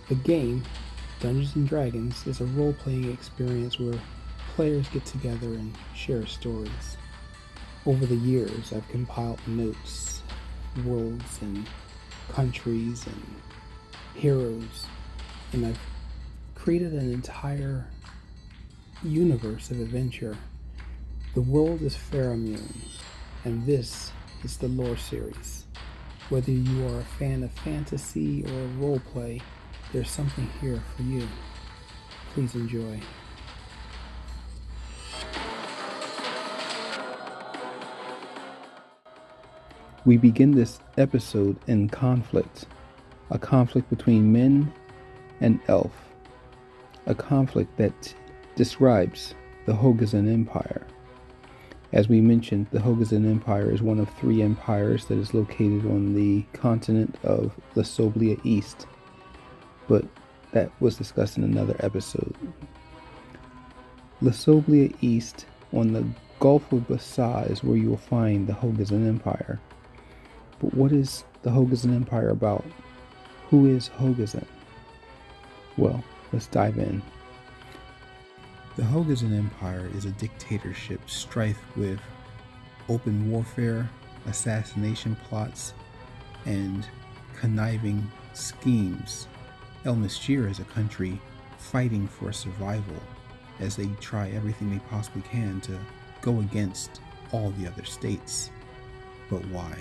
The game, Dungeons and Dragons, is a role playing experience where players get together and share stories. Over the years, I've compiled notes, worlds, and countries, and heroes, and I've created an entire universe of adventure. The world is Fairimun, and this is the lore series. Whether you are a fan of fantasy or roleplay, there's something here for you. Please enjoy. We begin this episode in conflict, a conflict between men and elf, a conflict that describes the Hogazan Empire. As we mentioned, the Hogazan Empire is one of 3 empires that is located on the continent of Lasoblia East, but that was discussed in another episode. Lasoblia East on the Gulf of Bassa is where you will find the Hogazan Empire. But what is the Hogazan Empire about? Who is Hogazan? Well, let's dive in. The Hogazan Empire is a dictatorship strife with open warfare, assassination plots, and conniving schemes. El Misjir is a country fighting for survival as they try everything they possibly can to go against all the other states. But why?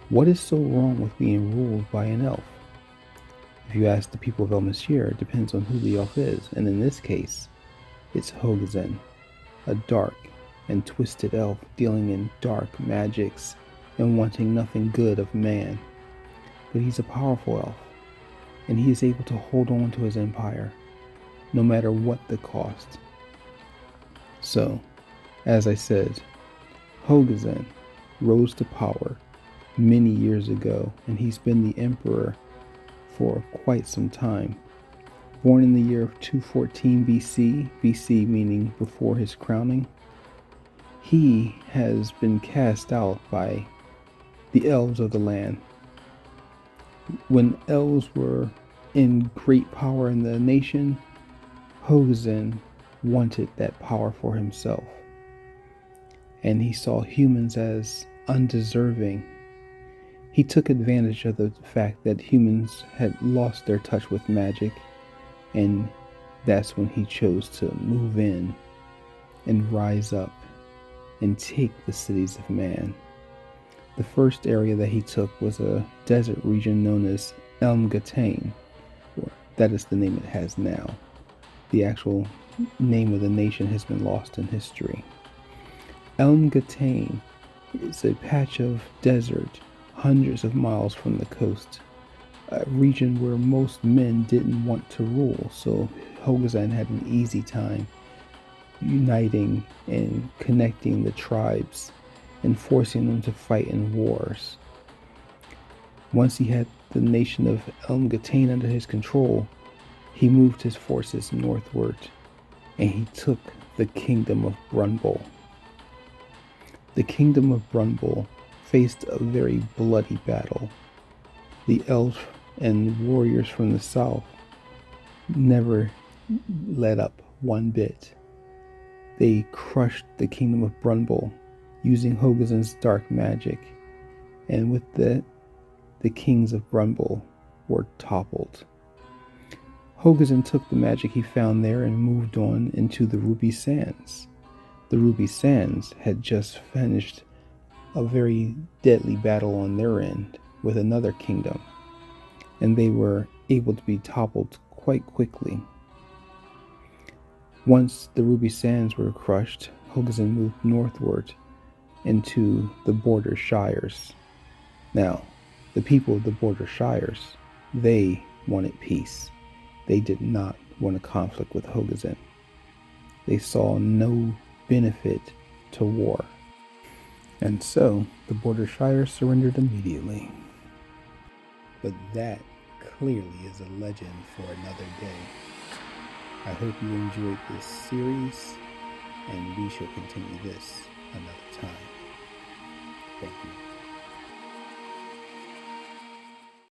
What is so wrong with being ruled by an elf? If you ask the people of El Misjir, it depends on who the elf is, and in this case, it's Hogazan, a dark and twisted elf dealing in dark magics and wanting nothing good of man. But he's a powerful elf, and he is able to hold on to his empire, no matter what the cost. So, as I said, Hogazan rose to power many years ago, and he's been the emperor for quite some time. Born in the year of 214 BC, BC meaning before his crowning, he has been cast out by the elves of the land. When elves were in great power in the nation, Hogazan wanted that power for himself, and he saw humans as undeserving. He took advantage of the fact that humans had lost their touch with magic, and that's when he chose to move in and rise up and take the cities of man. The first area that he took was a desert region known as Elm-Gatain, or that is the name it has now. The actual name of the nation has been lost in history. Elm-Gatain is a patch of desert hundreds of miles from the coast, a region where most men didn't want to rule, so Hogazan had an easy time uniting and connecting the tribes and forcing them to fight in wars. Once he had the nation of Elm-Gatain under his control, he moved his forces northward and he took the kingdom of Brunbul. The kingdom of Brunbul faced a very bloody battle. The elves and warriors from the south never let up one bit. They crushed the kingdom of Brunbul using Hogazan's dark magic, and with that, the kings of Brunbul were toppled. Hogazan took the magic he found there and moved on into the Ruby Sands. The Ruby Sands had just finished a very deadly battle on their end with another kingdom, and they were able to be toppled quite quickly. Once the Ruby Sands were crushed, Hogazan moved northward into the border shires. Now, the people of the border shires, they wanted peace. They did not want a conflict with Hogazan. They saw no benefit to war. And so, the border shires surrendered immediately. But that clearly is a legend for another day. I hope you enjoyed this series, and we shall continue this another time. Thank you.